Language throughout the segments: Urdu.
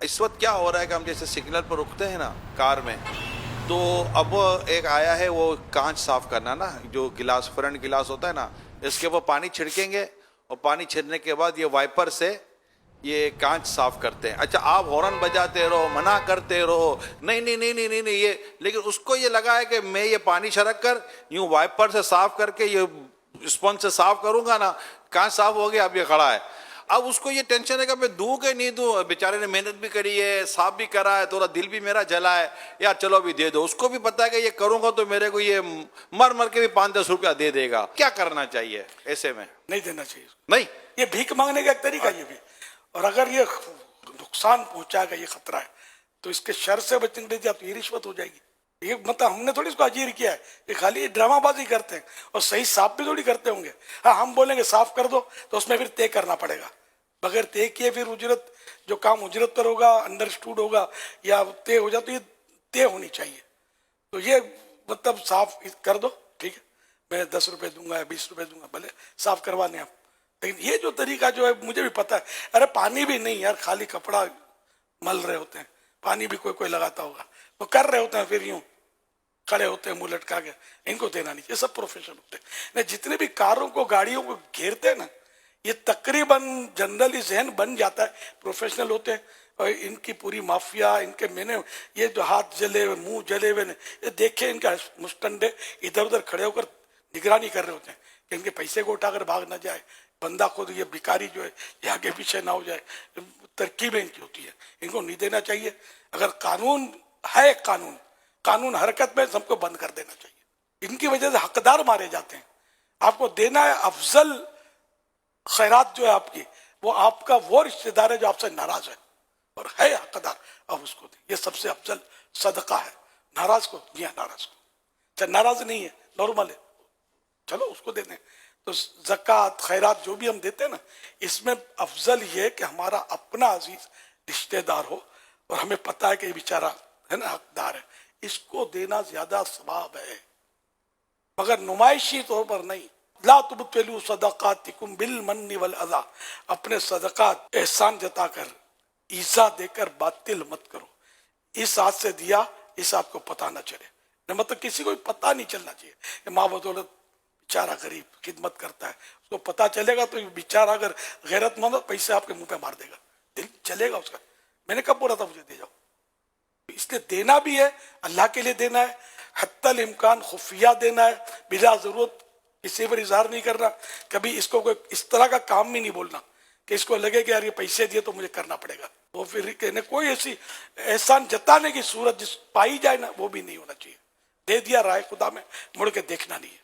اس وقت کیا ہو رہا ہے کہ ہم جیسے سگنل پر رکتے ہیں نا کار میں، تو اب ایک آیا ہے وہ کانچ صاف کرنا نا، جو گلاس فرنٹ گلاس ہوتا ہے نا، اس کے وہ پانی چھڑکیں گے اور پانی چھڑکنے کے بعد یہ وائپر سے یہ کانچ صاف کرتے ہیں. اچھا آپ ہارن بجاتے رہو، منع کرتے رہو، نہیں نہیں نہیں نہیں نہیں نہیں یہ، لیکن اس کو یہ لگا ہے کہ میں یہ پانی چھڑک کر یوں وائپر سے صاف کر کے یہ اسپنج سے صاف کروں گا نا، کانچ صاف ہو گیا، اب یہ کھڑا ہے. اب اس کو یہ ٹینشن ہے کہ میں دوں کہ نہیں دوں، بیچارے نے محنت بھی کری ہے، صاف بھی کرا ہے، تھوڑا دل بھی میرا جلا ہے، یار چلو بھی دے دو. اس کو بھی پتا ہے کہ یہ کروں گا تو میرے کو یہ مر کے بھی 5-10 روپیہ دے دے گا. کیا کرنا چاہیے ایسے میں؟ نہیں دینا چاہیے. نہیں، یہ بھیک مانگنے کا ایک طریقہ یہ بھی، اور اگر یہ نقصان پہنچائے گا، یہ خطرہ ہے، تو اس کے شر سے بچنے کے لیے آپ یہ رشوت ہو جائے گی. یہ مطلب ہم نے تھوڑی اس کو اجیر کیا ہے، یہ خالی ڈرامہ بازی کرتے ہیں اور صحیح صاف بھی تھوڑی کرتے ہوں گے. ہاں ہم بولیں گے صاف کر دو تو اس میں پھر طے کرنا پڑے گا، بغیر طے کیے پھر اجرت، جو کام اجرت پر ہوگا، انڈرسٹوڈ ہوگا یا طے ہو جائے تو یہ طے ہونی چاہیے. تو یہ مطلب صاف کر دو، ٹھیک ہے میں 10 روپے دوں گا یا 20 روپے دوں گا، بھلے صاف کروانے آپ. لیکن یہ جو طریقہ جو ہے مجھے بھی پتا ہے، ارے پانی بھی نہیں یار، خالی کپڑا مل رہے ہوتے ہیں، پانی بھی کوئی لگاتا ہوگا، تو کر رہے ہوتے ہیں پھر یوں کھڑے ہوتے ہیں منہ لٹکا کے. ان کو دینا نہیں، یہ سب پروفیشن ہوتے ہیں. جتنے بھی کاروں کو گاڑیوں کو گھیرتے ہیں نا، یہ تقریباً جنرلی ذہن بن جاتا ہے پروفیشنل ہوتے ہیں. اور ان کی پوری مافیا، ان کے میں نے یہ جو ہاتھ جلے ہوئے، منہ جلے ہوئے، یہ دیکھے ان کا مستنڈے ادھر ادھر کھڑے ہو کر نگرانی کر رہے ہوتے ہیں کہ ان کے پیسے کو اٹھا کر بھاگ نہ جائے، بندہ خود یہ بھکاری جو ہے یہ آگے پیچھے نہ ہو جائے. ترکیبیں ان کی ہوتی ہے، ان کو نہیں دینا چاہیے. اگر قانون ہے، قانون حرکت میں سب کو بند کر دینا چاہیے. ان کی وجہ سے حقدار مارے جاتے ہیں. آپ کو دینا ہے افضل خیرات جو ہے آپ کی، وہ آپ کا وہ رشتہ دار ہے جو آپ سے ناراض ہے اور ہے حقدار، آپ اس کو دیں. یہ سب سے افضل صدقہ ہے. ناراض کو دیا، ناراض کو چاہے ناراض نہیں ہے، نارمل ہے، چلو اس کو دے دیں. تو زکوٰۃ خیرات جو بھی ہم دیتے ہیں نا، اس میں افضل یہ کہ ہمارا اپنا عزیز رشتہ دار ہو اور ہمیں پتہ ہے کہ یہ بیچارہ ہے نا حقدار ہے، اس کو دینا زیادہ ثواب ہے، مگر نمائشی طور پر نہیں. لا تبطلوا صدقاتکم بالمن والاذی، اپنے صدقات احسان جتا کر، ایذا دے کر باطل مت کرو. اس ہاتھ سے دیا، اس ہاتھ کو پتہ نہ چلے. مطلب کسی کو پتہ نہیں چلنا چاہیے کہ ماں بدولت بیچارہ غریب خدمت کرتا ہے. اس کو پتہ چلے گا تو بیچارہ اگر غیرت مند ہو، پیسے آپ کے منہ پہ مار دے گا، دل چلے گا اس کا. میں نے کب بولا تھا مجھے دے جاؤ؟ اس لیے دینا بھی ہے، اللہ کے لیے دینا ہے، حتی الامکان خفیہ دینا ہے، بلا ضرورت کسی پر اظہار نہیں کرنا. کبھی اس کو کوئی اس طرح کا کام بھی نہیں بولنا کہ اس کو لگے کہ یار یہ پیسے دیے تو مجھے کرنا پڑے گا. وہ پھر کہنے کوئی ایسی احسان جتانے کی صورت جس پائی جائے نا، وہ بھی نہیں ہونا چاہیے. دے دیا رائے خدا میں، مڑ کے دیکھنا نہیں ہے.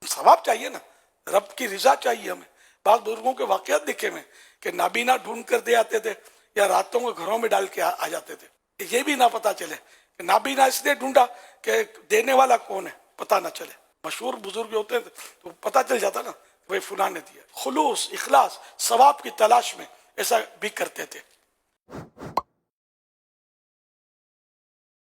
ثواب چاہیے نا، رب کی رضا چاہیے ہمیں. بعض بزرگوں کے واقعات دیکھے میں کہ نابینا ڈھونڈ کر دے آتے تھے یا راتوں کو گھروں میں ڈال کے آ جاتے تھے. یہ بھی نہ پتہ چلے کہ نابینا اس لیے ڈھونڈا کہ دینے والا کون ہے پتہ نہ چلے. مشہور بزرگ ہوتے ہیں تو پتہ چل جاتا نا بھائی فلاں نے دیا. خلوص، اخلاص، ثواب کی تلاش میں ایسا بھی کرتے تھے.